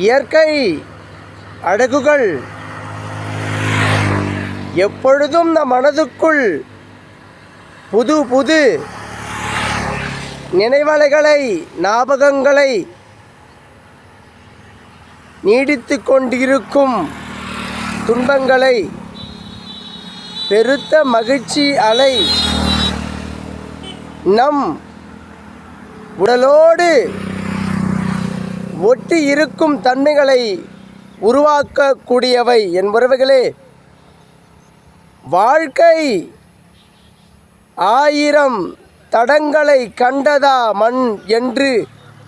இயற்கை அழகுகள் எப்பொழுதும் நம் மனதுக்குள் புது புது நினைவலைகளை ஞாபகங்களை நீடித்து கொண்டிருக்கும் துன்பங்களை பெருத்த மகிழ்ச்சி அலை நம் உடலோடு ஒட்டி இருக்கும் தன்மைகளை உருவாக்கக்கூடியவை என் உறவுகளே. வாழ்க்கை 1000 தடங்களை கண்டதா மண் என்று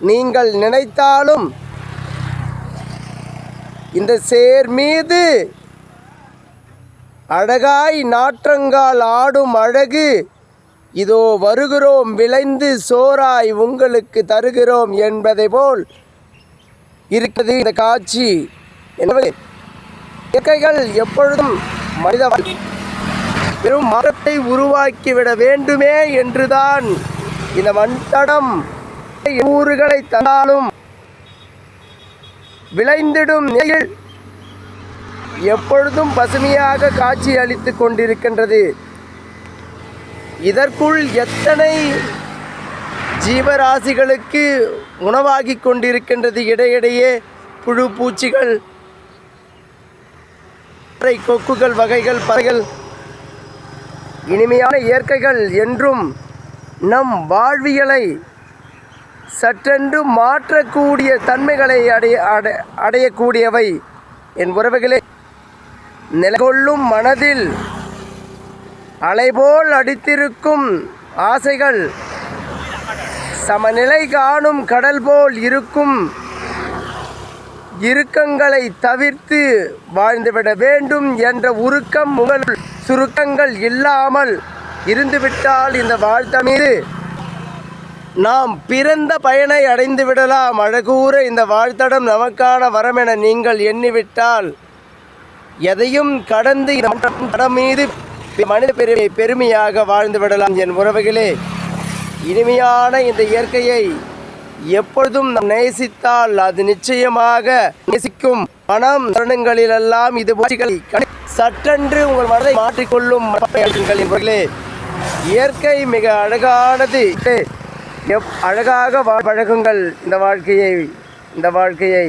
நீங்கள் நினைத்தாலும் இந்த சேர் மீது அழகாய் நாற்றங்கால் ஆடும் அழகு இதோ வருகிறோம் விளைந்து சோறாய் உங்களுக்கு தருகிறோம் என்பதை போல் இருக்கிறது இந்த காட்சி. எனவே இயற்கைகள் எப்பொழுதும் மனித பெரும் மாற்றத்தை உருவாக்கிவிட வேண்டுமே என்றுதான் இந்த மண்தடம் ஊறுகளை தந்தாலும் விளைந்திடும் நிலையில் எப்பொழுதும் பசுமையாக காட்சி அளித்து கொண்டிருக்கின்றது. இதற்குள் எத்தனை ஜீவராசிகளுக்கு உணவாகி கொண்டிருக்கின்றது. இடையிடையே புழு பூச்சிகள், கொக்குகள் வகைகள், பறவைகள். இனிமையான இயற்கைகள் என்றும் நம் வாழ்வியலை சற்றென்று மாற்றக்கூடிய தன்மைகளை அடையக்கூடியவை என் உறவுகளே. நிலைகொள்ளும் மனதில் அலைபோல் அடித்திருக்கும் ஆசைகள் சமநிலை காணும் கடல் போல் இருக்கும் இறுக்கங்களை தவிர்த்து வாழ்ந்துவிட வேண்டும் என்ற உருக்கம் உங்கள் சுருக்கங்கள் இல்லாமல் இருந்துவிட்டால் இந்த வாழ்த்த மீது நாம் பிறந்த பயனை அடைந்து விடலாம். அழகூற இந்த வாழ்த்தடம் நமக்கான வரம் என நீங்கள் எண்ணிவிட்டால் எதையும் கடந்து தடம் மீது மனித பெருமையாக வாழ்ந்து விடலாம். என் உறவுகளே, இனிமையான இந்த இயற்கையை எப்பொழுதும் நாம் நேசித்தால் அது நிச்சயமாக நேசிக்கும் மனம் தருணங்களிலெல்லாம் இது சற்றென்று உங்கள் மனதை மாற்றிக்கொள்ளும். இயற்கை மிக அழகானது. அழகாக பழகுங்கள் இந்த வாழ்க்கையை.